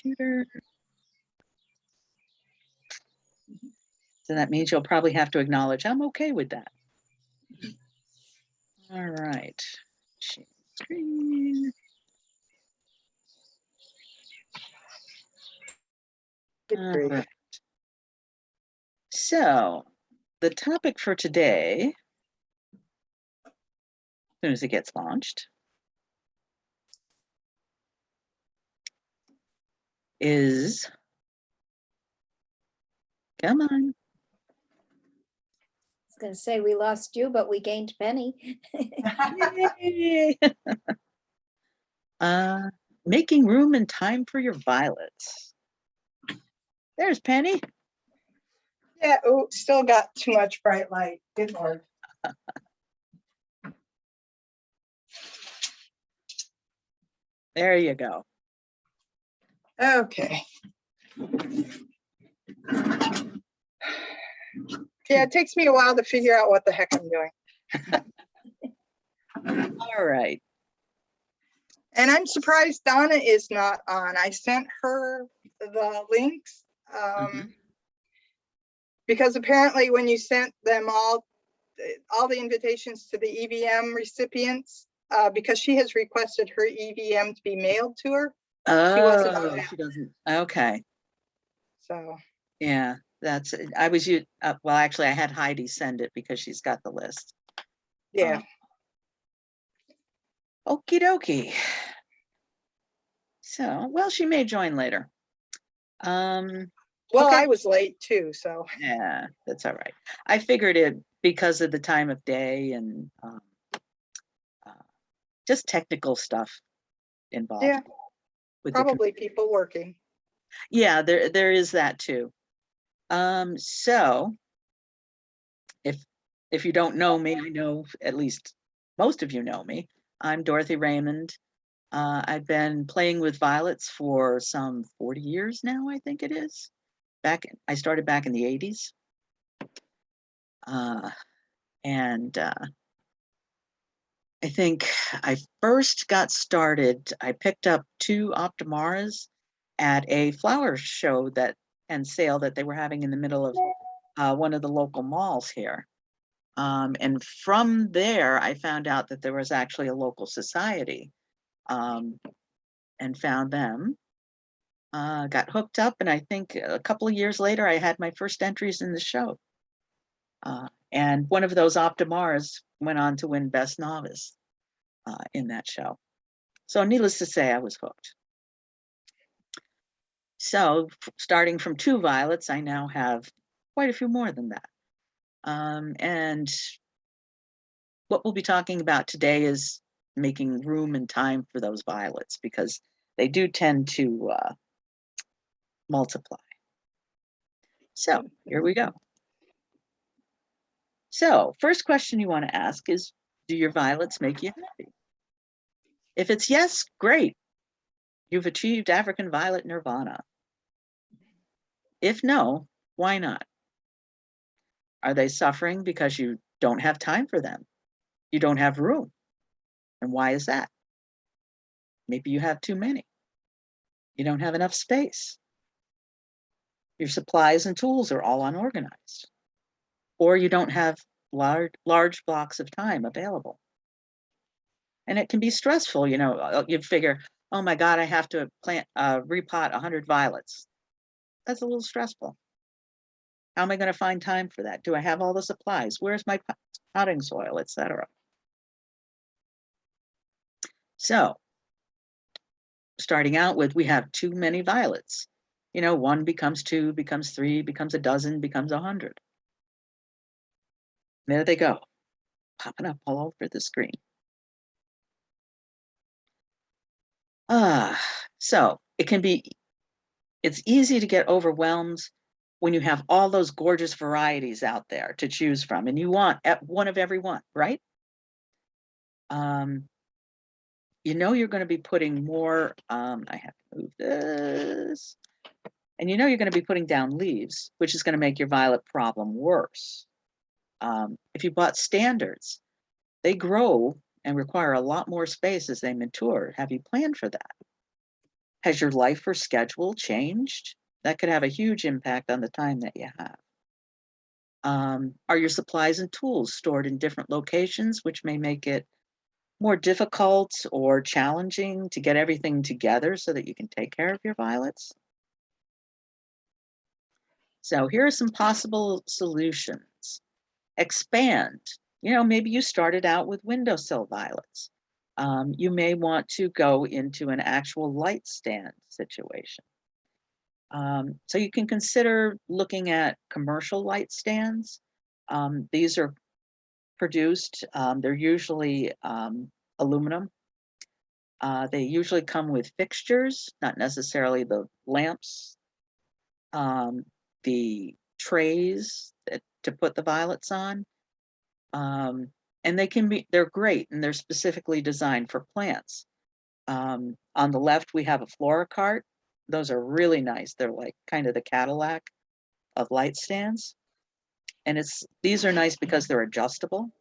computer. So that means you'll probably have to acknowledge I'm okay with that. All right. Share screen. All right. So the topic for today, as soon as it gets launched, is, come on. I was going to say we lost you, but we gained Penny. Yay. Making room and time for your violets. There's Penny. Yeah, oh, still got too much bright light. Good Lord. There you go. Okay. Yeah, it takes me a while to figure out what the heck I'm doing. All right. And I'm surprised Donna is not on. I sent her the links because apparently when you sent them all the invitations to the EVM recipients, because she has requested her EVM to be mailed to her. Oh, she wasn't on that. she doesn't. Okay. So yeah, that's, I was you. Well, actually, I had Heidi send it because she's got the list. yeah. Okie dokie. So, well, she may join later. Well, okay. I was late too, so Yeah, that's all right. I figured it because of the time of day and just technical stuff involved. yeah, with probably people working. Yeah, there is that too. So if you don't know me, I know at least most of you know me. I'm Dorothy Raymond. I've been playing with violets for some 40 years now, I think it is. I started back in the 80s. And I think I first got started, I picked up 2 Optimaras at a flower show and sale that they were having in the middle of one of the local malls here. And from there, I found out that there was actually a local society, and found them, got hooked up, and I think a couple of years later, I had my first entries in the show. And one of those Optimaras went on to win Best Novice in that show. So needless to say, I was hooked. So starting from 2 violets, I now have quite a few more than that. And what we'll be talking about today is making room and time for those violets because they do tend to multiply. So here we go. So first question you want to ask is, do your violets make you happy? If it's yes, great. You've achieved African violet nirvana. If no, why not? Are they suffering because you don't have time for them? You don't have room. And why is that? Maybe you have too many. You don't have enough space. Your supplies and tools are all unorganized. Or you don't have large blocks of time available. And it can be stressful, you know, you figure, oh my God, I have to repot 100 violets. That's a little stressful. How am I going to find time for that? Do I have all the supplies? Where's my potting soil, etc.? So, starting out with, we have too many violets. You know, 1 becomes 2, becomes 3, becomes a dozen, becomes 100. There they go, popping up all over the screen. So it's easy to get overwhelmed when you have all those gorgeous varieties out there to choose from, and you want one of every one, right? You know you're going to be putting more, I have to move this, and you know you're going to be putting down leaves, which is going to make your violet problem worse. If you bought standards, they grow and require a lot more space as they mature. Have you planned for that? Has your life or schedule changed? That could have a huge impact on the time that you have. Are your supplies and tools stored in different locations, which may make it more difficult or challenging to get everything together so that you can take care of your violets? So here are some possible solutions. Expand. You know, maybe you started out with windowsill violets. You may want to go into an actual light stand situation. So you can consider looking at commercial light stands. These are produced, they're usually aluminum. They usually come with fixtures, not necessarily the lamps, the trays to put the violets on. And they're great and they're specifically designed for plants. On the left, we have a flora cart. Those are really nice. They're like kind of the Cadillac of light stands. And these are nice because they're adjustable.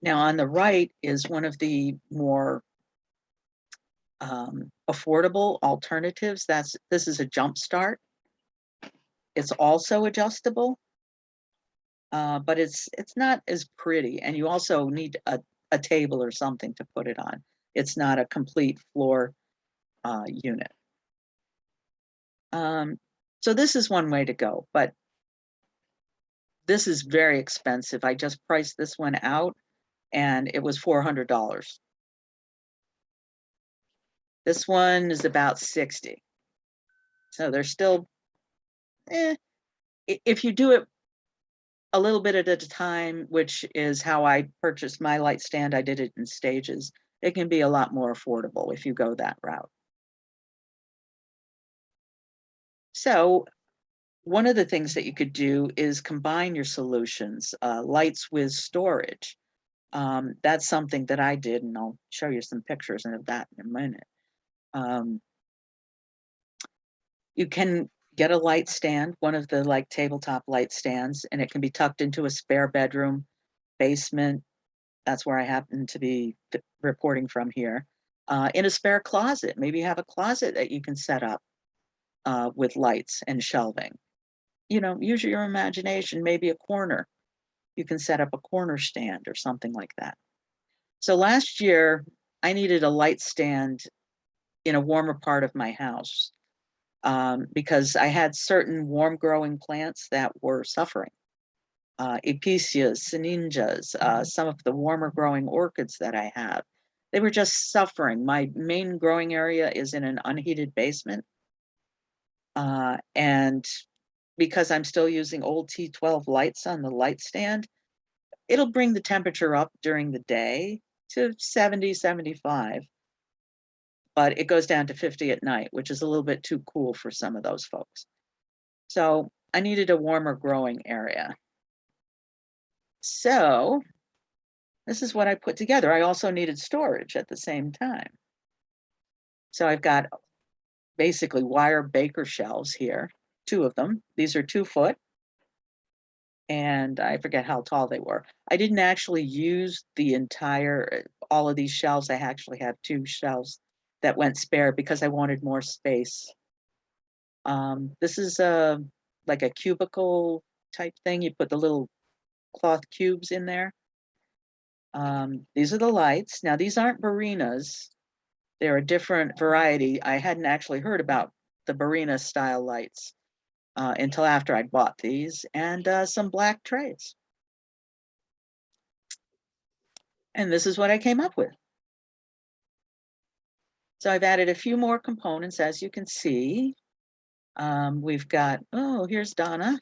Now on the right is one of the more affordable alternatives. This is a jump start. It's also adjustable, but it's not as pretty. And you also need a table or something to put it on. It's not a complete floor unit. So this is one way to go, but this is very expensive. I just priced this one out and it was $400. This one is about 60. So they're still, if you do it a little bit at a time, which is how I purchased my light stand, I did it in stages, it can be a lot more affordable if you go that route. So one of the things that you could do is combine your solutions, lights with storage. That's something that I did, and I'll show you some pictures of that in a minute. You can get a light stand, one of the like tabletop light stands, and it can be tucked into a spare bedroom, basement. That's where I happen to be reporting from here. In a spare closet, maybe you have a closet that you can set up with lights and shelving. You know, use your imagination, maybe a corner. You can set up a corner stand or something like that. So last year, I needed a light stand in a warmer part of my house because I had certain warm growing plants that were suffering. Epicias, syningas, some of the warmer growing orchids that I have, they were just suffering. My main growing area is in an unheated basement. And because I'm still using old T12 lights on the light stand, it'll bring the temperature up during the day to 70, 75, but it goes down to 50 at night, which is a little bit too cool for some of those folks. So I needed a warmer growing area. So this is what I put together. I also needed storage at the same time. So I've got basically wire baker shelves here, 2 of them. These are 2 foot. And I forget how tall they were. I didn't actually use all of these shelves. I actually have 2 shelves that went spare because I wanted more space. This is like a cubicle type thing. You put the little cloth cubes in there. These are the lights. Now these aren't Barinas. They're a different variety. I hadn't actually heard about the Barina style lights until after I'd bought these, and some black trays. And this is what I came up with. So I've added a few more components, as you can see. We've got, oh, here's Donna.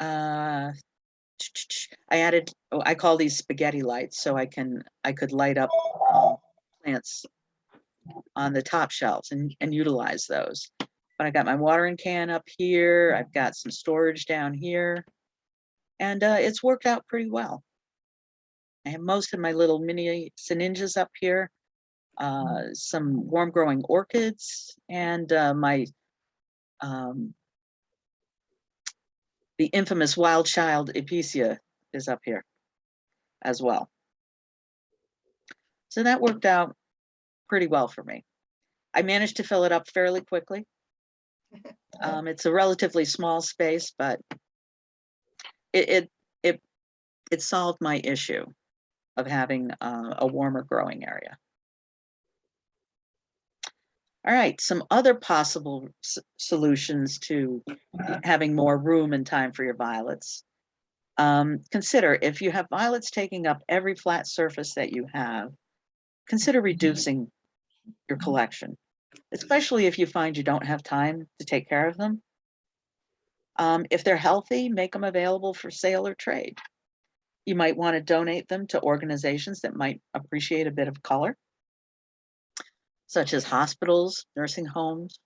I call these spaghetti lights, so I could light up plants on the top shelves and utilize those. But I got my watering can up here. I've got some storage down here, and it's worked out pretty well. I have most of my little mini syningas up here, some warm growing orchids, and the infamous wild child Epicia is up here as well. So that worked out pretty well for me. I managed to fill it up fairly quickly. It's a relatively small space, but it it it, it solved my issue of having a warmer growing area. All right, some other possible solutions to having more room and time for your violets. Consider if you have violets taking up every flat surface that you have, consider reducing your collection, especially if you find you don't have time to take care of them. If they're healthy, make them available for sale or trade. You might want to donate them to organizations that might appreciate a bit of color, such as hospitals, nursing homes,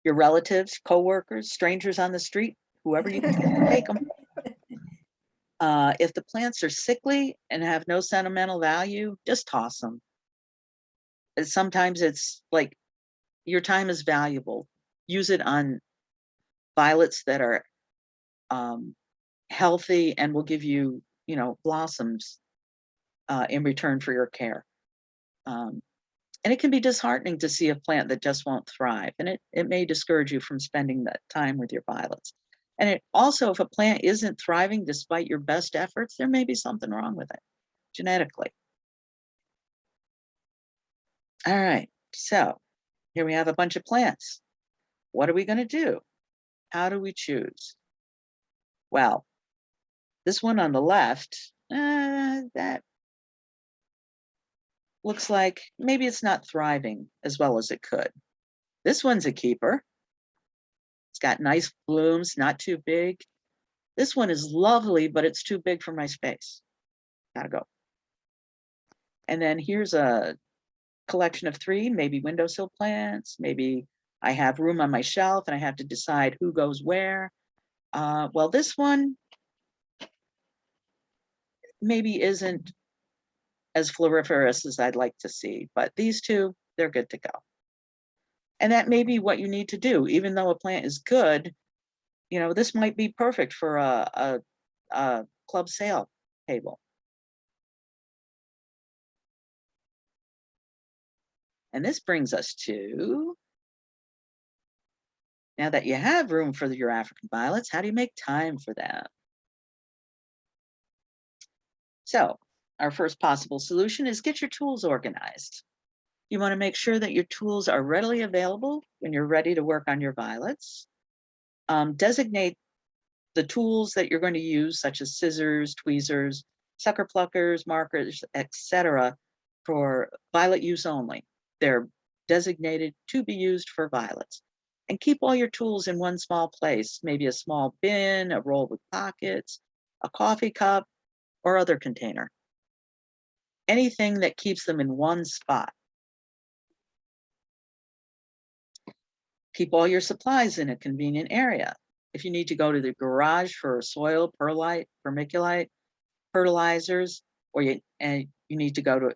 your relatives, coworkers, strangers on the street, whoever you can take them. If the plants are sickly and have no sentimental value, just toss them. Sometimes it's like your time is valuable. Use it on violets that are healthy and will give you, blossoms in return for your care. And it can be disheartening to see a plant that just won't thrive, and it may discourage you from spending that time with your violets. And it also, if a plant isn't thriving despite your best efforts, there may be something wrong with it genetically. All right, so here we have a bunch of plants. What are we going to do? How do we choose? Well, this one on the left, that looks like maybe it's not thriving as well as it could. This one's a keeper. It's got nice blooms, not too big. This one is lovely, but it's too big for my space. Gotta go. And then here's a collection of 3, maybe windowsill plants. Maybe I have room on my shelf and I have to decide who goes where. Well, this one maybe isn't as floriferous as I'd like to see, but these 2, they're good to go. And that may be what you need to do. Even though a plant is good, this might be perfect for a club sale table. And this brings us to, now that you have room for your African violets, how do you make time for them? So our first possible solution is get your tools organized. You want to make sure that your tools are readily available when you're ready to work on your violets. Designate the tools that you're going to use, such as scissors, tweezers, sucker pluckers, markers, etc., for violet use only. They're designated to be used for violets. And keep all your tools in one small place, maybe a small bin, a roll with pockets, a coffee cup, or other container. Anything that keeps them in one spot. Keep all your supplies in a convenient area. If you need to go to the garage for soil, perlite, vermiculite, fertilizers, or you need to go to a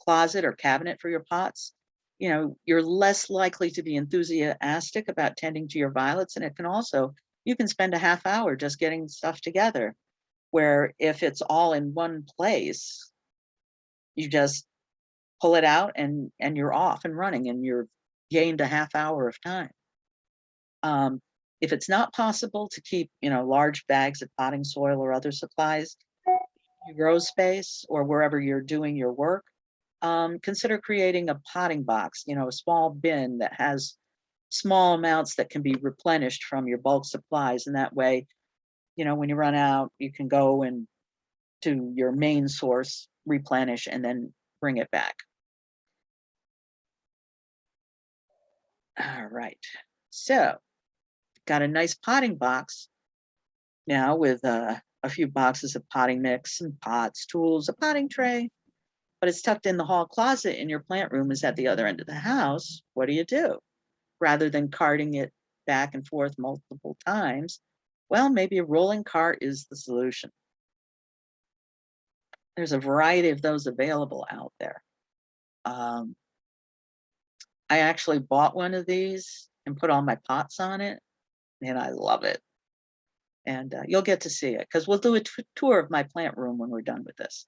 closet or cabinet for your pots, you're less likely to be enthusiastic about tending to your violets. And you can spend a half hour just getting stuff together, where if it's all in one place, you just pull it out and you're off and running and you're gained a half hour of time. If it's not possible to keep, large bags of potting soil or other supplies in your grow space or wherever you're doing your work, consider creating a potting box, a small bin that has small amounts that can be replenished from your bulk supplies. And that way, when you run out, you can go and to your main source, replenish, and then bring it back. All right, so got a nice potting box now with a few boxes of potting mix and pots, tools, a potting tray, but it's tucked in the hall closet and your plant room is at the other end of the house. What do? Rather than carting it back and forth multiple times, well, maybe a rolling cart is the solution. There's a variety of those available out there. I actually bought one of these and put all my pots on it, and I love it. And you'll get to see it because we'll do a tour of my plant room when we're done with this.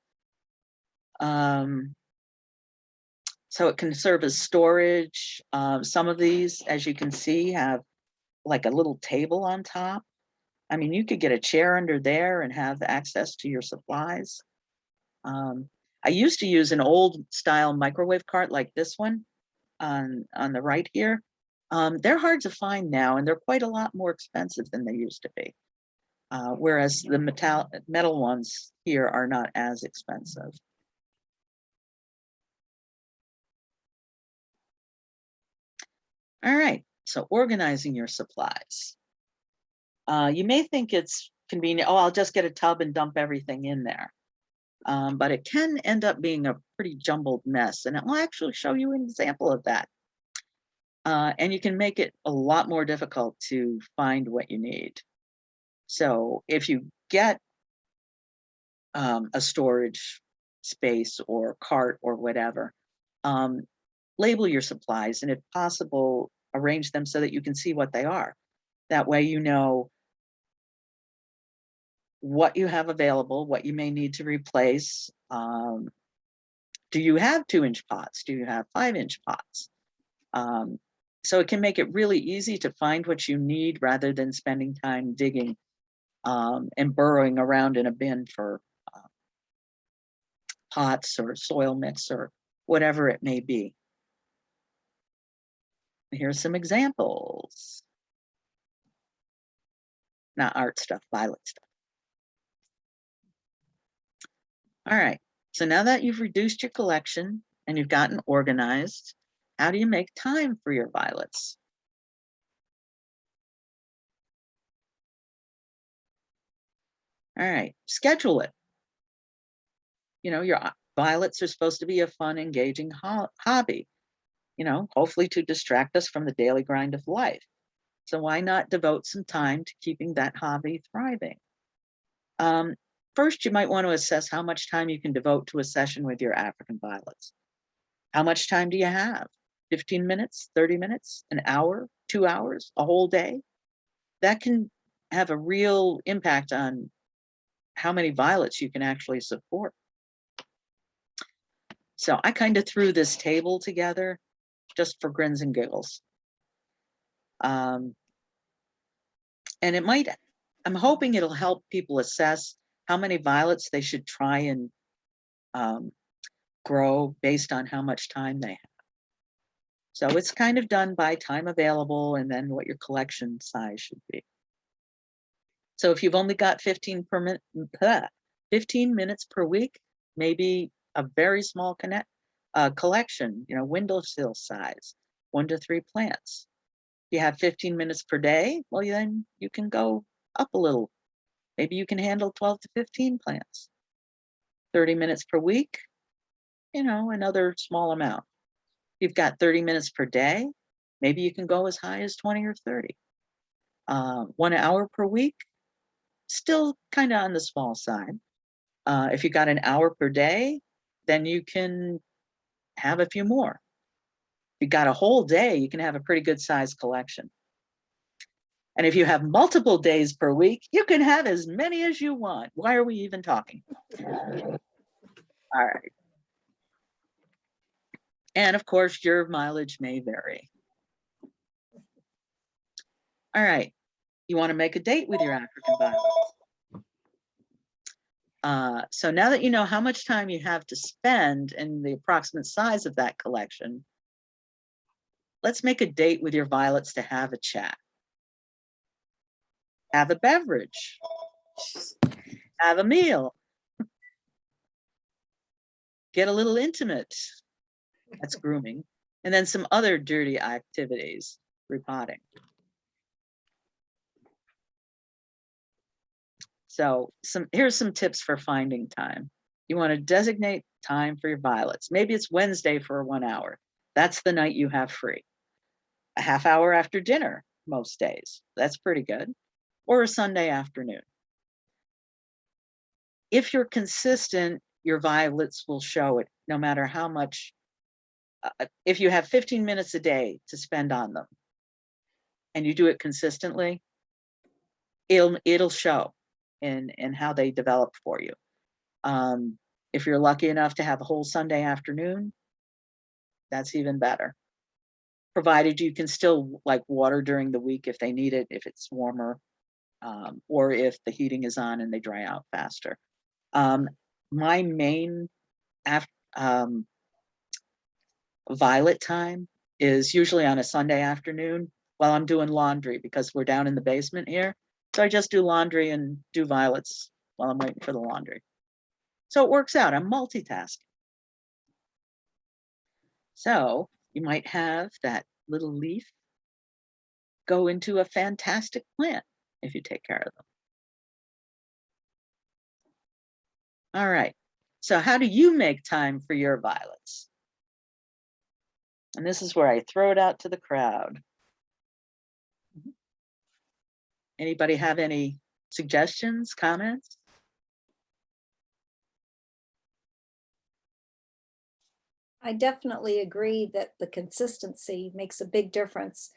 So it can serve as storage. Some of these, as you can see, have like a little table on top. I mean, you could get a chair under there and have access to your supplies. I used to use an old style microwave cart like this one on the right here. They're hard to find now, and they're quite a lot more expensive than they used to be. Whereas the metal ones here are not as expensive. All right, so organizing your supplies. You may think it's convenient, oh, I'll just get a tub and dump everything in there. But it can end up being a pretty jumbled mess, and I'll actually show you an example of that. And you can make it a lot more difficult to find what you need. So if you get a storage space or cart or whatever, label your supplies, and if possible, arrange them so that you can see what they are. That way you know what you have available, what you may need to replace. Do you have 2-inch pots? Do you have 5-inch pots? So it can make it really easy to find what you need rather than spending time digging and burrowing around in a bin for pots or soil mix or whatever it may be. Here's some examples. Not art stuff, violet stuff. All right, so now that you've reduced your collection and you've gotten organized, how do you make time for your violets? All right, schedule it. You know, your violets are supposed to be a fun, engaging hobby, you know, hopefully to distract us from the daily grind of life. So why not devote some time to keeping that hobby thriving? First, you might want to assess how much time you can devote to a session with your African violets. How much time do you have? 15 minutes, 30 minutes, an hour, 2 hours, a whole day? That can have a real impact on how many violets you can actually support. So I kind of threw this table together just for grins and giggles. And it might, I'm hoping it'll help people assess how many violets they should try and grow based on how much time they have. So it's kind of done by time available and then what your collection size should be. So if you've only got 15 minutes per week, maybe a very small collection, you know, windowsill size, 1 to 3 plants. If you have 15 minutes per day, well, then you can go up a little. Maybe you can handle 12 to 15 plants. 30 minutes per week, you know, another small amount. You've got 30 minutes per day, maybe you can go as high as 20 or 30. 1 hour per week, still kind of on the small side. If you got an hour per day, then you can have a few more. If you got a whole day, you can have a pretty good sized collection. And if you have multiple days per week, you can have as many as you want. Why are we even talking? All right. And of course, your mileage may vary. All right. You want to make a date with your African violets. So now that you know how much time you have to spend and the approximate size of that collection, let's make a date with your violets to have a chat. Have a beverage. Have a meal. Get a little intimate. That's grooming. And then some other dirty activities, repotting. So here's some tips for finding time. You want to designate time for your violets. Maybe it's Wednesday for 1 hour. That's the night you have free. A half hour after dinner most days. That's pretty good. Or a Sunday afternoon. If you're consistent, your violets will show it no matter how much. If you have 15 minutes a day to spend on them and you do it consistently, it'll show in how they develop for you. If you're lucky enough to have a whole Sunday afternoon, that's even better. Provided you can still like water during the week if they need it, if it's warmer, or if the heating is on and they dry out faster. My main violet time is usually on a Sunday afternoon while I'm doing laundry because we're down in the basement here. So I just do laundry and do violets while I'm waiting for the laundry. So it works out. I'm multitasking. So you might have that little leaf go into a fantastic plant if you take care of them. All right. So how do you make time for your violets? And this is where I throw it out to the crowd. Anybody have any suggestions, comments? I definitely agree that the consistency makes a big difference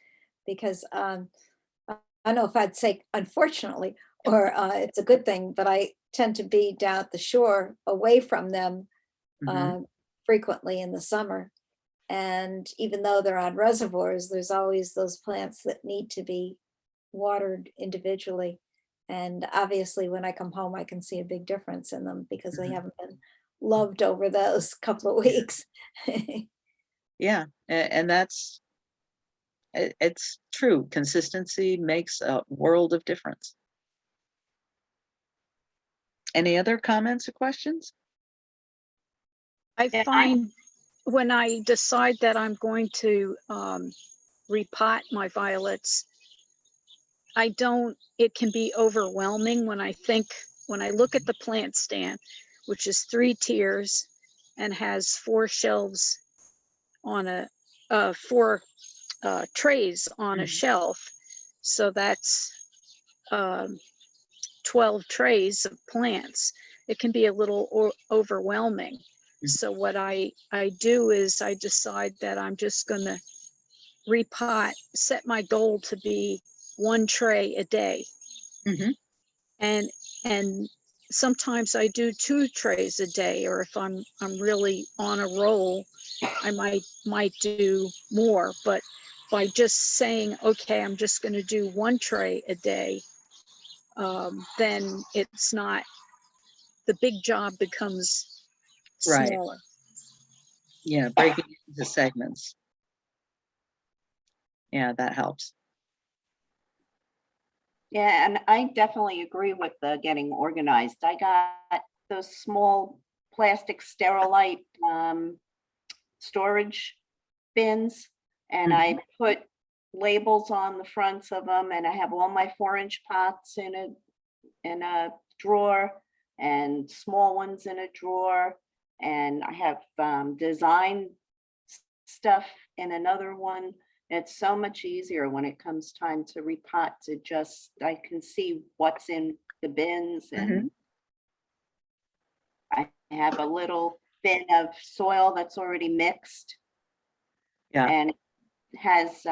because I don't know if I'd say unfortunately or it's a good thing, but I tend to be down at the shore away from them Mhm. frequently in the summer. And even though they're on reservoirs, there's always those plants that need to be watered individually. And obviously, when I come home, I can see a big difference in them because they Mhm. haven't been loved over those couple of weeks. Yeah, and that's it's true. Consistency makes a world of difference. Any other comments or questions? I Yeah, find when I decide that I'm going to repot my violets, it can be overwhelming when I look at the plant stand, which is 3 tiers and has 4 shelves on four trays on a Mhm. shelf. So that's 12 trays of plants. It can be a little overwhelming. Mhm. So what I do is I decide that I'm just going to repot, set my goal to be 1 tray a day. Mhm. And sometimes I do 2 trays a day, or if I'm really on a roll, I might do more. But by just saying, okay, I'm just going to do 1 tray a day, then it's not, the big job becomes Right. smaller. Yeah, breaking it into segments. Yeah, that helps. Yeah, and I definitely agree with the getting organized. I got those small plastic Sterilite storage bins, and I put labels on the fronts of them, and I have all my 4-inch pots in a drawer and small ones in a drawer, and I have design stuff in another one. It's so much easier when it comes time to repot to just, I can see what's in the bins, and Mhm. I have a little bin of soil that's already mixed. Yeah. And it has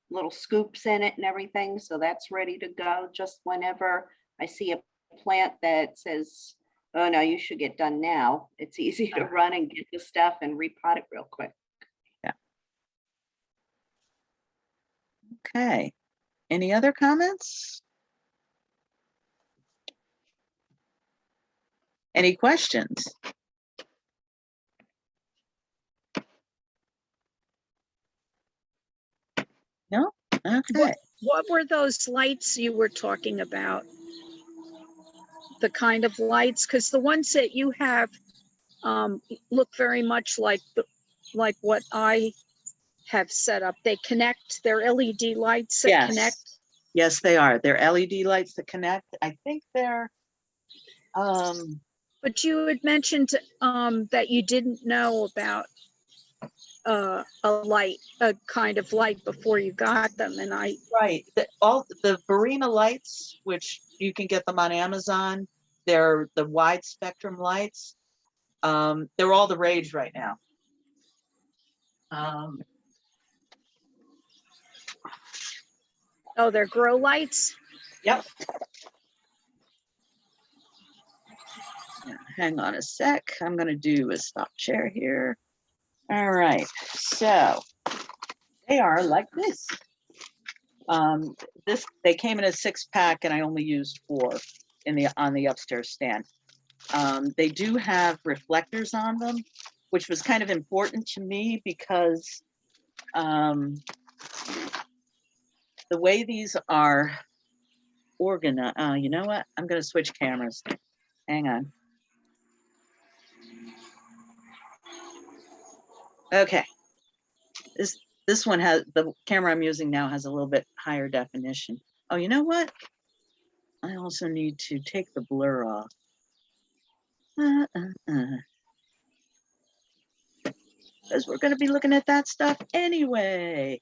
little scoops in it and everything. So that's ready to go just whenever I see a plant that says, oh no, you should get done now. It's easy to run and get the stuff and repot it real quick. Okay. Any other comments? Any questions? No? Okay. What were those lights you were talking about? The kind of lights? Because the ones that you have look very much like what I have set up. They connect, they're LED lights that connect. Yes, they are. They're LED lights that connect. I think they're But you had mentioned that you didn't know about a kind of light before you got them, and right. All the Barina lights, which you can get them on Amazon, they're the wide spectrum lights. They're all the rage right now. oh, they're grow lights. Yep. Hang on a sec. I'm going to do a stop share here. All right. So they are like this. They came in a 6-pack and I only used 4 on the upstairs stand. They do have reflectors on them, which was kind of important to me because the way these are organized, you know what? I'm going to switch cameras. Hang on. Okay. This one has, the camera I'm using now has a little bit higher definition. Oh, you know what? I also need to take the blur off. Because we're going to be looking at that stuff anyway.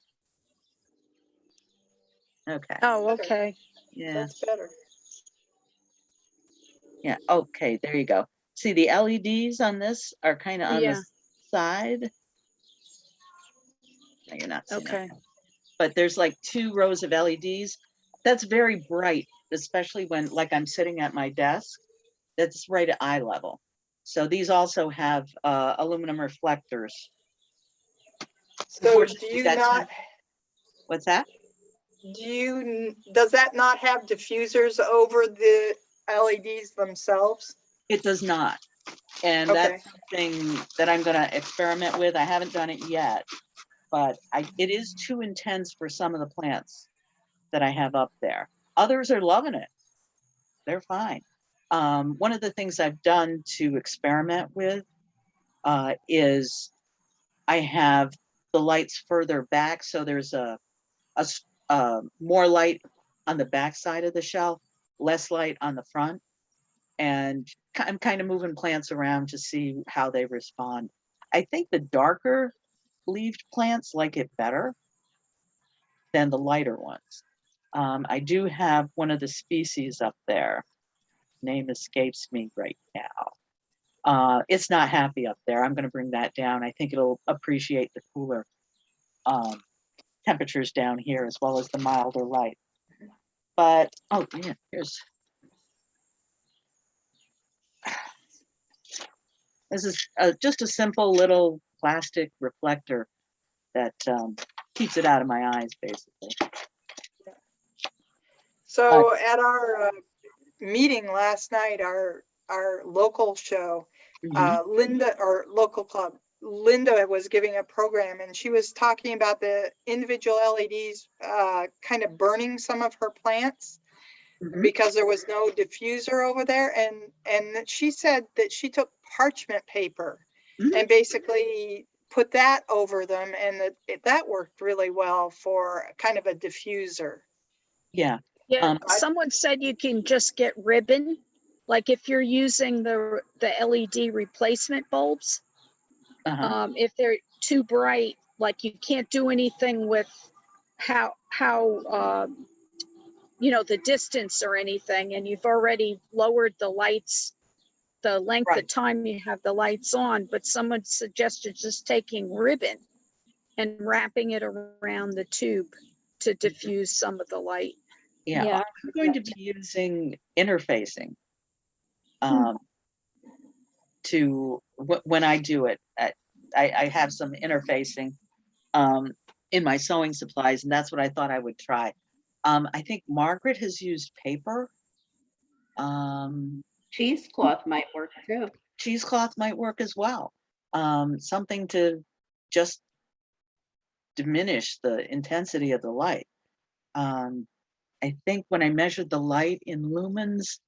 Okay. Oh, okay. Yeah. That's better. Yeah. Okay. There you go. See, the LEDs on this are kind of on Yeah. the side. No, you're not seeing Okay. it. But there's like 2 rows of LEDs. That's very bright, especially when, like, I'm sitting at my desk. That's right at eye level. So these also have aluminum reflectors. So Unfortunately, do you that's not, what's that? does that not have diffusers over the LEDs themselves? It does not. And Okay. that's something that I'm going to experiment with. I haven't done it yet, but it is too intense for some of the plants that I have up there. Others are loving it. They're fine. One of the things I've done to experiment with is I have the lights further back. So there's more light on the back side of the shelf, less light on the front. And I'm kind of moving plants around to see how they respond. I think the darker leaved plants like it better than the lighter ones. I do have one of the species up there. Name escapes me right now. It's not happy up there. I'm going to bring that down. I think it'll appreciate the cooler temperatures down here as well as the milder light. But, oh yeah, this is just a simple little plastic reflector that keeps it out of my eyes, basically. So at our meeting last night, our local show, Linda, or local club, Linda was giving a program and she was talking about the individual LEDs kind of burning some of her plants because there was no diffuser over there. And she said that she took parchment paper and basically put that over them, and that worked really well for kind of a diffuser. Yeah. Yeah. Someone said you can just get ribbon. Like if you're using the LED replacement bulbs, if they're too bright, like you can't do anything with how you know, the distance or anything, and you've already lowered the lights, the length of time you have the lights on, but someone suggested just taking ribbon and wrapping it around the tube to diffuse some of the light. Yeah. I'm going to be using interfacing to when I do it. I have some interfacing in my sewing supplies, and that's what I thought I would try. I think Margaret has used paper. Cheesecloth might work too. Cheesecloth might work as well. Something to just diminish the intensity of the light. I think when I measured the light in lumens,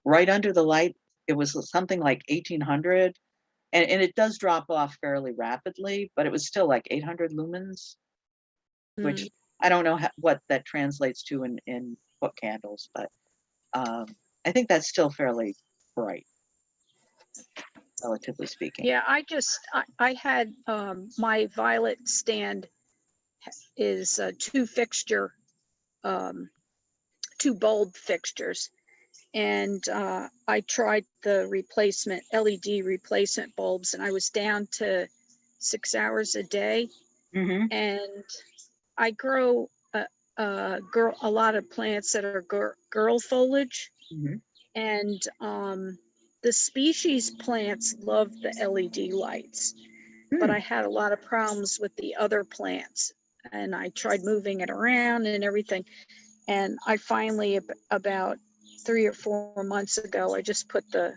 right under the light, it was something like 1800. And it does drop off fairly rapidly, but it was still like 800 lumens, which I don't know what that translates to in foot candles, but I think that's still fairly bright, relatively speaking. Yeah, I had my violet stand is 2 bulb fixtures. And I tried the LED replacement bulbs, and I was down to 6 hours a day. And I grow a lot of plants that are girl foliage. And the species plants love the LED lights. but I had a lot of problems with the other plants, and I tried moving it around and everything. And I finally, about 3 or 4 months ago, I just put the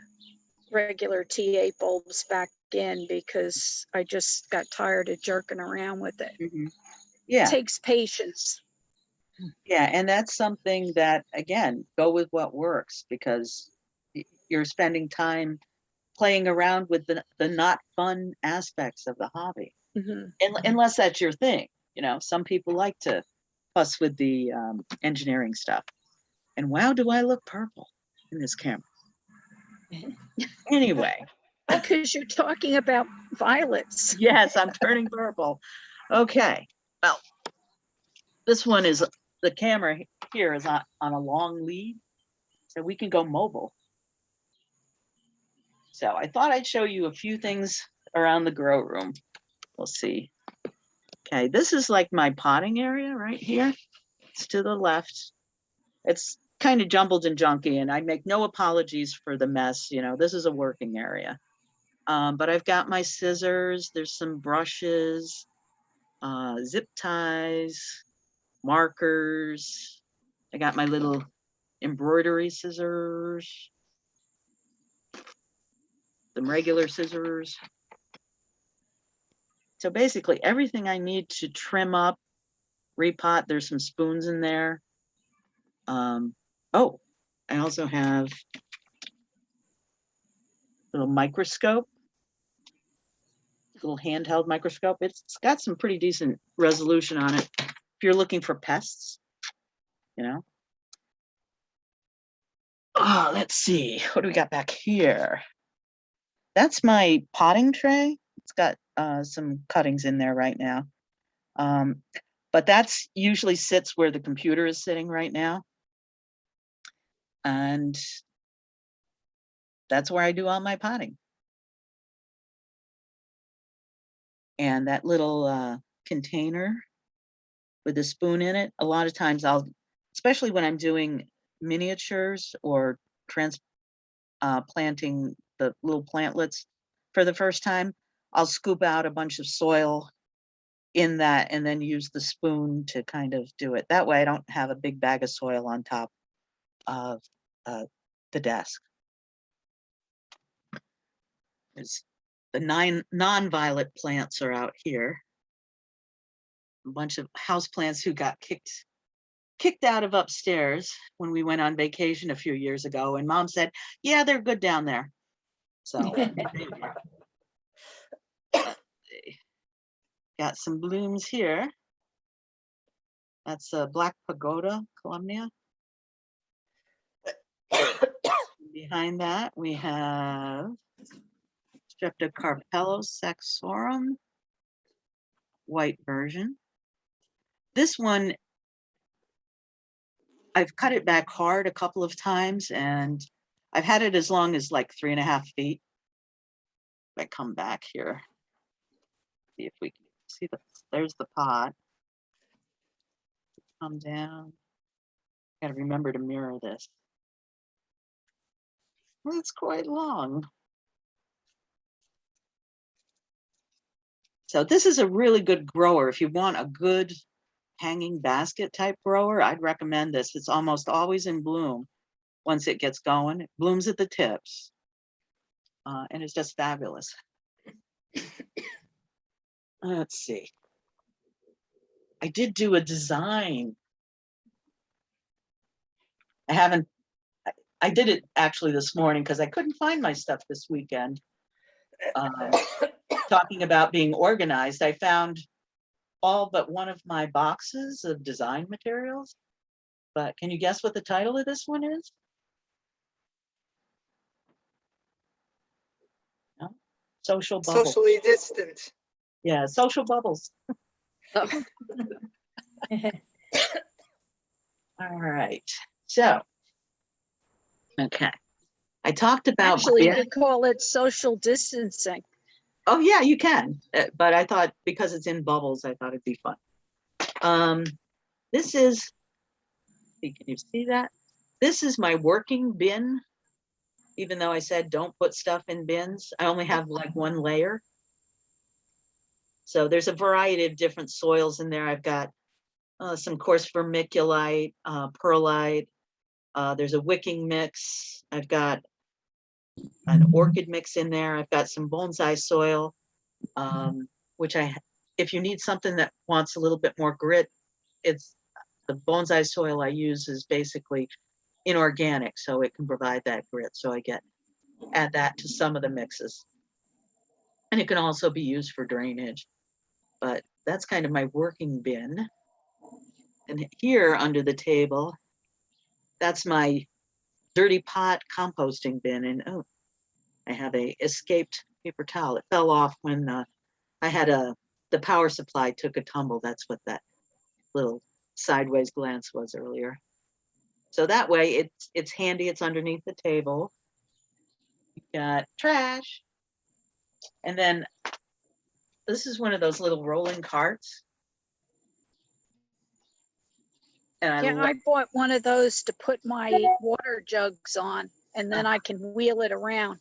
regular T8 bulbs back in because I just got tired of jerking around with it. Mhm. Yeah, Takes patience. yeah, and that's something that, again, go with what works, because you're spending time playing around with the not fun aspects of the hobby. Mhm. Unless that's your thing, some people like to fuss with the engineering stuff. And wow, do I look purple in this camera? Anyway, Because you're talking about violets. yes, I'm turning purple. Okay, well, this one is, the camera here is on a long lead, so we can go mobile. So I thought I'd show you a few things around the grow room. We'll see. Okay, this is like my potting area right here. It's to the left. It's kind of jumbled and junky, and I make no apologies for the mess. This is a working area. But I've got my scissors. There's some brushes, zip ties, markers. I got my little embroidery scissors, some regular scissors. So basically everything I need to trim up, repot. There's some spoons in there. Oh, I also have a little microscope, little handheld microscope. It's got some pretty decent resolution on it if you're looking for pests, Oh, let's see. What do we got back here? That's my potting tray. It's got some cuttings in there right now. But that's usually sits where the computer is sitting right now. And that's where I do all my potting. And that little container with a spoon in it, a lot of times especially when I'm doing miniatures or planting the little plantlets for the first time, I'll scoop out a bunch of soil in that and then use the spoon to kind of do it. That way I don't have a big bag of soil on top of the desk. The non-violet plants are out here. A bunch of house plants who got kicked out of upstairs when we went on vacation a few years ago, and Mom said, yeah, they're good down there. So got some blooms here. That's a black pagoda columnia. Behind that we have Streptocarpellus saxorum, white version. This one, I've cut it back hard a couple of times, and I've had it as long as like 3.5 feet. If I come back here, see if we can see there's the pot. Come down. Got to remember to mirror this. Well, it's quite long. So this is a really good grower. If you want a good hanging basket type grower, I'd recommend this. It's almost always in bloom once it gets going. It blooms at the tips, and it's just fabulous. Let's see. I did do a design. I did it actually this morning because I couldn't find my stuff this weekend. Talking about being organized, I found all but one of my boxes of design materials. But can you guess what the title of this one is? No? Social bubbles. Socially distant. Yeah, social bubbles. All right. So, okay. I talked about. Actually, we call it social distancing. Oh yeah, you can. But I thought because it's in bubbles, I thought it'd be fun. This is, can you see that? This is my working bin. Even though I said don't put stuff in bins, I only have like one layer. So there's a variety of different soils in there. I've got some coarse vermiculite, perlite. There's a wicking mix. I've got an orchid mix in there. I've got some bonsai soil, which if you need something that wants a little bit more grit, it's the bonsai soil I use is basically inorganic, so it can provide that grit. So I add that to some of the mixes. And it can also be used for drainage. But that's kind of my working bin. And here under the table, that's my dirty pot composting bin. And oh, I have a escaped paper towel. It fell off when I had the power supply took a tumble. That's what that little sideways glance was earlier. So that way it's handy. It's underneath the table. You've got trash. And then this is one of those little rolling carts. And Yeah, I bought one of those to put my water jugs on, and then I can wheel it around.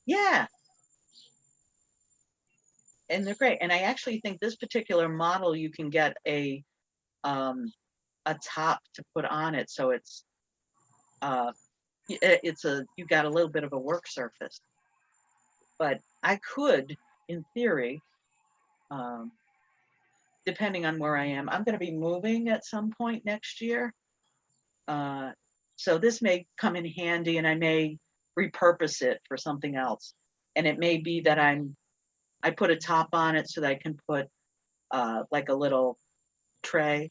Yeah. And they're great. And I actually think this particular model, you can get a top to put on it. So you got a little bit of a work surface. But I could, in theory, depending on where I am, I'm going to be moving at some point next year. So this may come in handy, and I may repurpose it for something else. And it may be that I put a top on it so that I can put like a little tray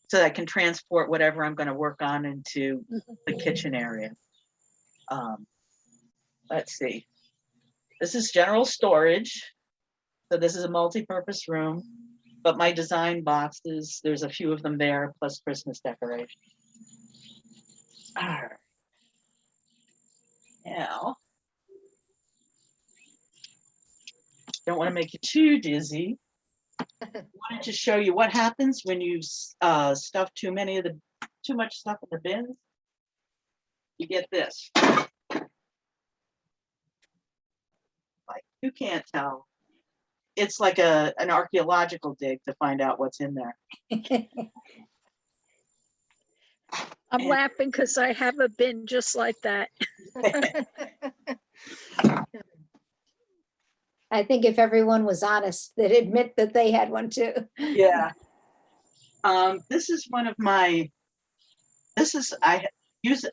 so that I can transport whatever I'm going to work on into the kitchen area. Let's see. This is general storage. So this is a multi-purpose room, but my design boxes, there's a few of them there, plus Christmas decorations. All right. Now, don't want to make you too dizzy. Wanted to show you what happens when you stuff too much stuff in the bins. You get this. Like, you can't tell. It's like an archaeological dig to find out what's in there. I'm laughing because I have a bin just like that. I think if everyone was honest, they'd admit that they had one too. Yeah. This is one of my,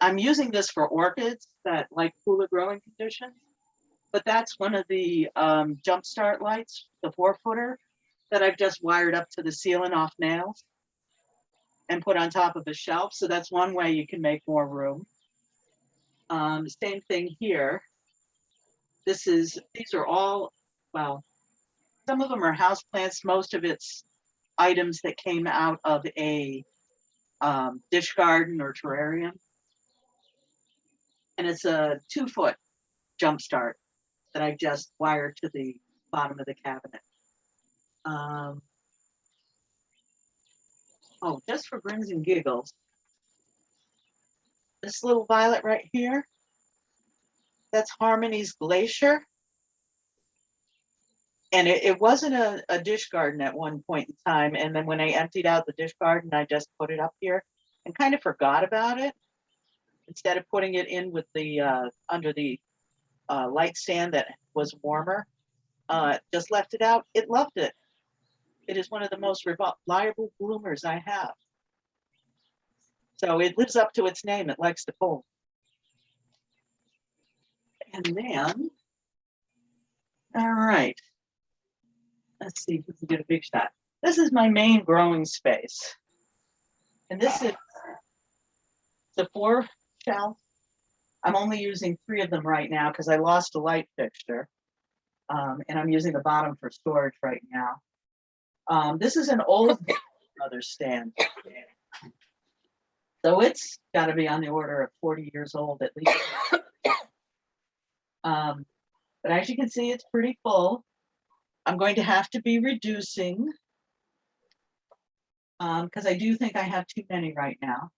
I'm using this for orchids that like cooler growing conditions, but that's one of the jumpstart lights, the 4-footer that I've just wired up to the ceiling off nails and put on top of a shelf. So that's one way you can make more room. Same thing here. These are all, well, some of them are houseplants. Most of it's items that came out of a dish garden or terrarium. And it's a 2-foot jumpstart that I just wired to the bottom of the cabinet. Oh, just for grins and giggles, this little violet right here, that's Harmony's Glacier. And it wasn't a dish garden at one point in time. And then when I emptied out the dish garden, I just put it up here and kind of forgot about it. Instead of putting it in with the under the light stand that was warmer, just left it out. It loved it. It is one of the most reliable bloomers I have. So it lives up to its name. It likes to pull. And then, all right. Let's see if we can get a big shot. This is my main growing space. And this is the 4 shelf. I'm only using 3 of them right now because I lost a light fixture. And I'm using the bottom for storage right now. This is an old Brothers stand. So it's got to be on the order of 40 years old at least. But as you can see, it's pretty full. I'm going to have to be reducing because I do think I have too many right now.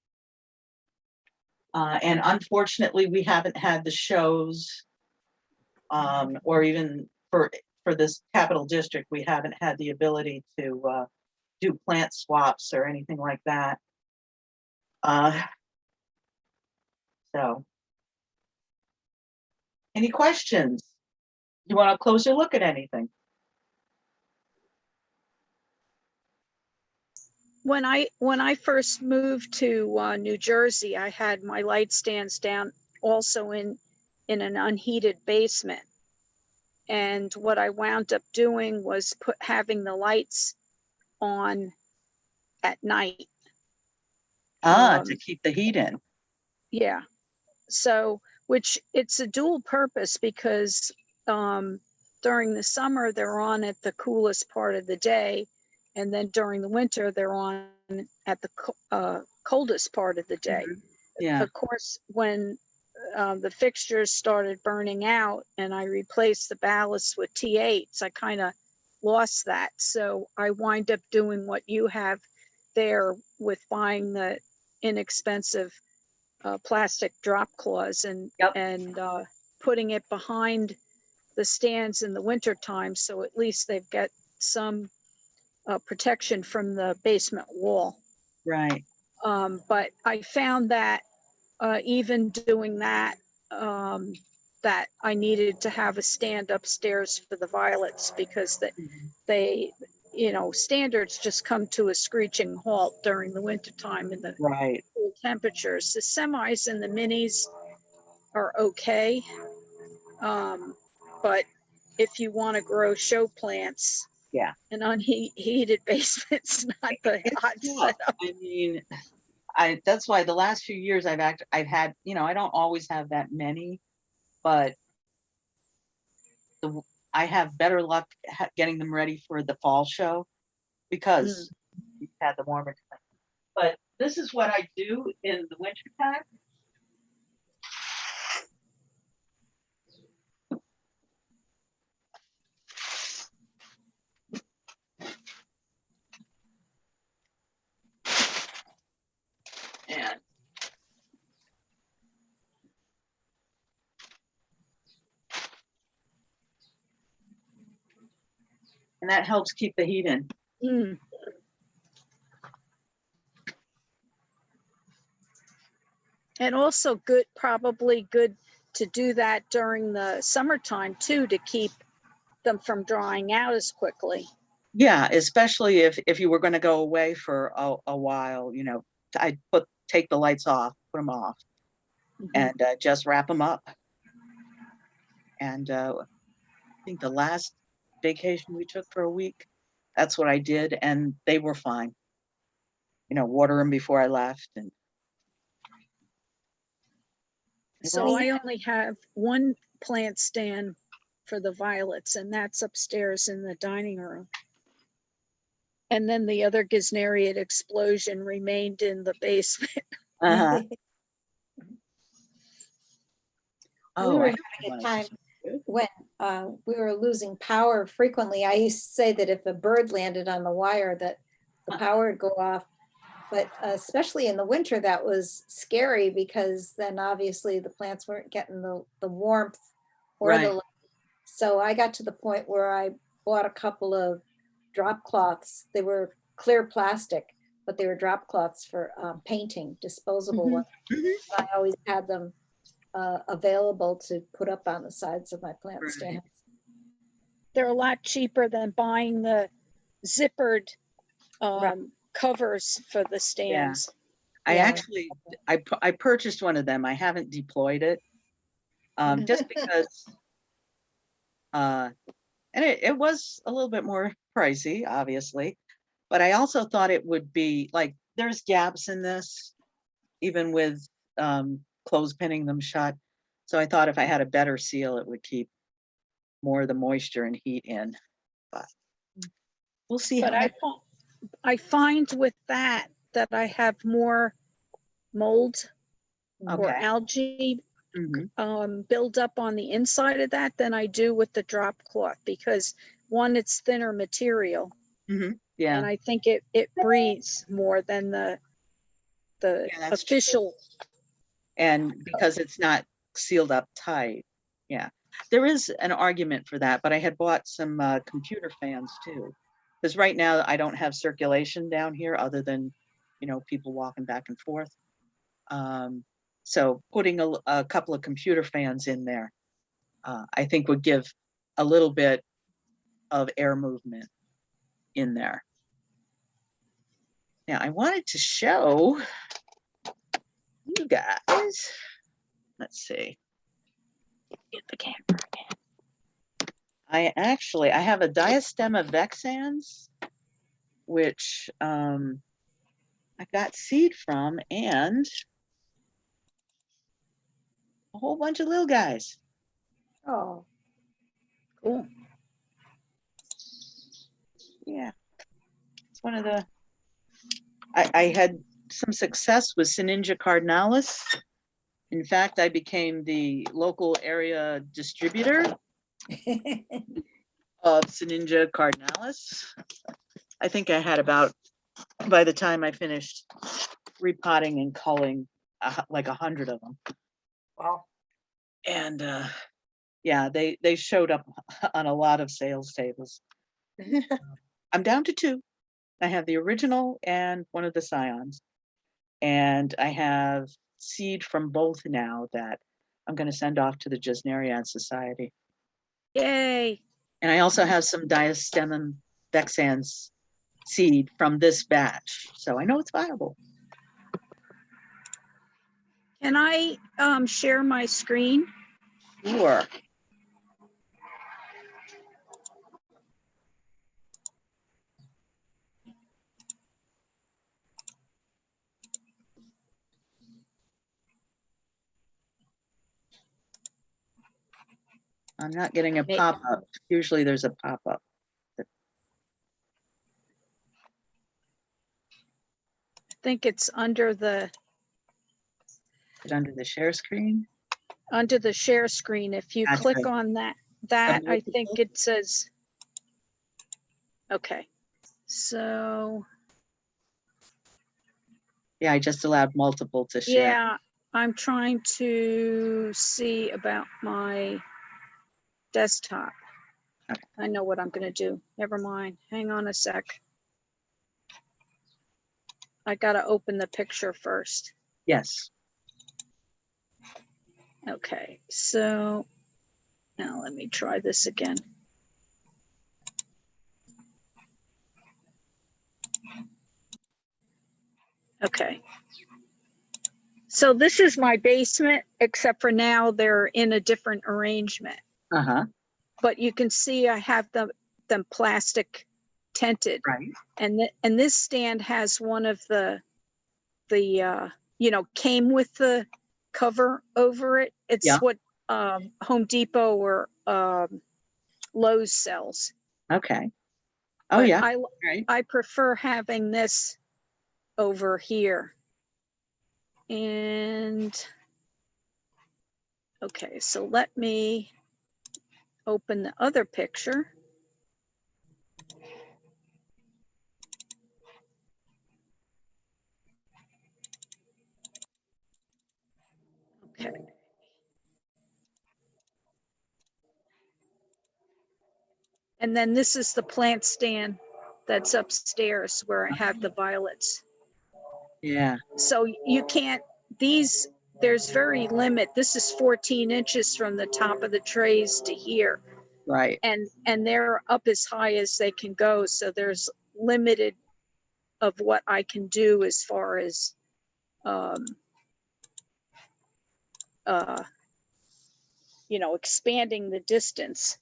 And unfortunately, we haven't had the shows or even for for this capital district, we haven't had the ability to do plant swaps or anything like that. So, any questions? You want a closer look at anything? When I first moved to New Jersey, I had my light stands down also in an unheated basement. And what I wound up doing was having the lights on at night. To keep the heat in. Yeah. So, which it's a dual purpose because during the summer, they're on at the coolest part of the day. And then during the winter, they're on at the coldest part of the day. Yeah. Of course, when the fixtures started burning out and I replaced the ballasts with T8s, I kind of lost that. So I wind up doing what you have there with buying the inexpensive plastic drop cloths and putting it behind the stands in the winter time. So at least they've got some protection from the basement wall. Right. But I found that even doing that, that I needed to have a stand upstairs for the violets because they, standards just come to a screeching halt during the winter time in the Right. cool temperatures. The semis and the minis are okay. But if you want to grow show plants, an unheated basement's not the hot setup. I mean, that's why the last few years I've had, I don't always have that many, but I have better luck getting them ready for the fall show because we've had the warmer time. But this is what I do in the winter time. And that helps keep the heat in. And also probably good to do that during the summertime too, to keep them from drying out as quickly. Yeah, especially if you were going to go away for a while, I'd take the lights off, put them off, and just wrap them up. And I think the last vacation we took for a week, that's what I did, and they were fine. Water them before I left. And so I only have one plant stand for the violets, and that's upstairs in the dining room. And then the other Gesneriid explosion remained in the basement. We were having a time when we were losing power frequently. I used to say that if a bird landed on the wire, that the power would go off. But especially in the winter, that was scary because then obviously the plants weren't getting the warmth or the light. So I got to the point where I bought a couple of drop cloths. They were clear plastic, but they were drop cloths for painting, disposable ones. I always had them available to put up on the sides of my plant stands. They're a lot cheaper than buying the zippered covers for the stands. I purchased one of them. I haven't deployed it just because and it was a little bit more pricey, obviously, but I also thought it would be like, there's gaps in this, even with clothespinning them shut. So I thought if I had a better seal, it would keep more of the moisture and heat in, but we'll see. But I find with that I have more mold or algae build up on the inside of that than I do with the drop cloth, because one, it's thinner material. Yeah. And I think it breathes more than the official. And because it's not sealed up tight. Yeah. there is an argument for that, but I had bought some computer fans too. Because right now I don't have circulation down here other than, people walking back and forth. So putting a couple of computer fans in there, I think would give a little bit of air movement in there. Now I wanted to show you guys, let's see, get the camera again. I have a diastema vexans, which I got seed from, and a whole bunch of little guys. Oh, Cool. Yeah, it's one of the, I had some success with Syninga cardinalis. In fact, I became the local area distributor of Syninga cardinalis. I think I had about, by the time I finished repotting and culling, like 100 of them. Wow. And yeah, they showed up on a lot of sales tables. I'm down to 2. I have the original and one of the scions. And I have seed from both now that I'm going to send off to the Gesnerian Society. Yay. And I also have some diastemum vexans seed from this batch. So I know it's viable. Can I share my screen? Sure. I'm not getting a pop-up. Usually there's a pop-up. I think it's under the Share screen. under the share screen. If you That's click right. on that, I think it says, okay. So Yeah, I just allowed multiple to share. yeah, I'm trying to see about my desktop. Okay. I know what I'm gonna do. Never mind. Hang on a sec. I gotta open the picture first. Yes. Okay, so now let me try this again. Okay. So this is my basement, except for now they're in a different arrangement. Uh-huh. But you can see I have them plastic tented. Right. And this stand has one of the came with the cover over it. It's Yeah. what Home Depot or Lowe's sells. Okay. Oh, But yeah. Right. I prefer having this over here. And okay, so let me open the other picture. Okay. And then this is the plant stand that's upstairs where I have the violets. Yeah. So you can't, there's very limit. This is 14 inches from the top of the trays to here. Right. And they're up as high as they can go. So there's limited of what I can do as far as expanding the distance.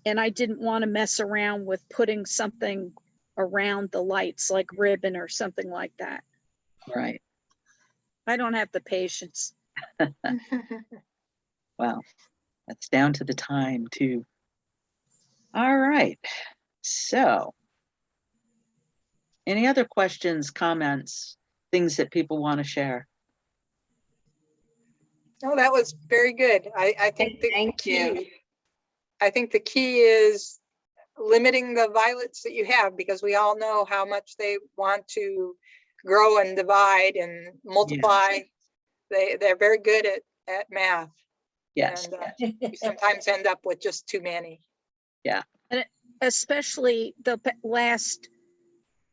And I didn't want to mess around with putting something around the lights like ribbon or something like that. Right. I don't have the patience. Well, that's down to the time too. All right. So any other questions, comments, things that people want to share? No, that was very good. I think Thank you. I think the key is limiting the violets that you have, because we all know how much they want to grow and divide and multiply. They're very good at math. Yes, And yes. we sometimes end up with just too many. Especially the last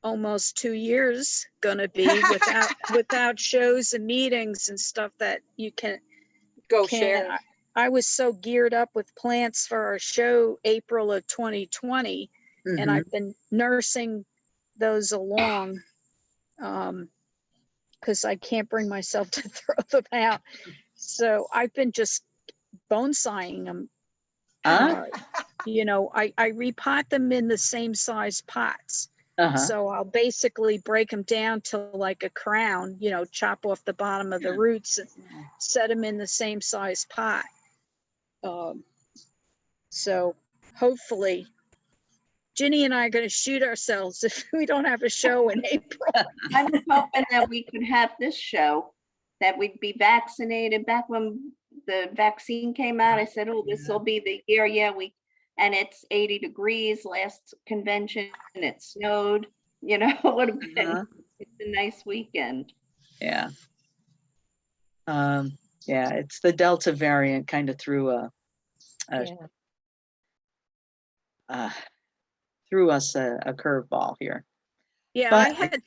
almost 2 years gonna be without shows and meetings and stuff that you can. Go share. I was so geared up with plants for our show April of 2020, and Mhm. I've been nursing those along because I can't bring myself to throw them out. So I've been just bonsaiing them. Huh? You know, I repot them in the same size pots. Uh-huh. So I'll basically break them down to like a crown, you know, chop off the bottom of the roots and set them in the same size pot. So hopefully Ginny and I are going to shoot ourselves if we don't have a show in April. I was hoping that we could have this show, that we'd be vaccinated. Back when the vaccine came out, I said, oh, this will be the year. Yeah, and it's 80 degrees. Last convention, and it snowed. You know, it would have been it's a nice weekend. Yeah. Yeah, it's the Delta variant kind of threw us a curveball here. Yeah, But- I had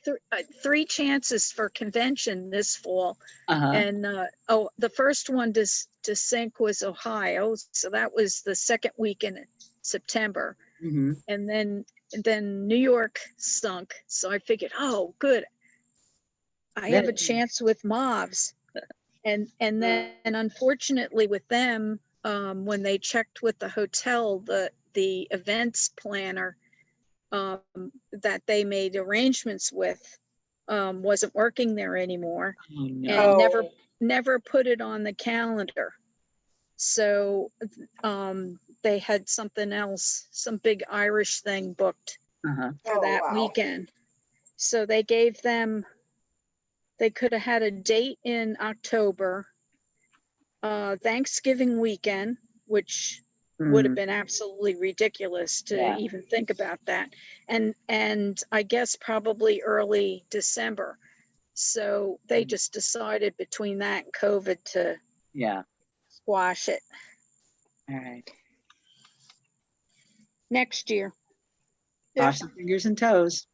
three chances for convention this fall. Uh-huh. And the first one to sink was Ohio. So that was the second week in September. Mm-hmm. And then New York sunk. So I figured, oh, good. I have a chance with MOVs. And then unfortunately with them, when they checked with the hotel, the events planner that they made arrangements with wasn't working there anymore. Oh, no. And never put it on the calendar. So they had something else, some big Irish thing booked Uh-huh. for that weekend. So they gave them, they could have had a date in October, Thanksgiving weekend, which would have been absolutely ridiculous to even think about that. And I guess probably early December. So they just decided between that and COVID to squash it. All right. Next year. Cross your fingers and toes.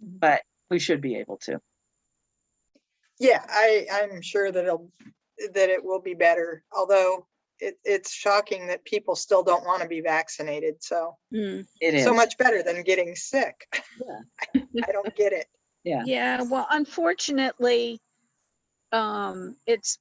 But we should be able to. Yeah, I'm sure that it will be better. Although it's shocking that people still don't want to be vaccinated. So It is so much better than getting sick. Yeah. I don't get it. Yeah. Yeah. Well, unfortunately, it's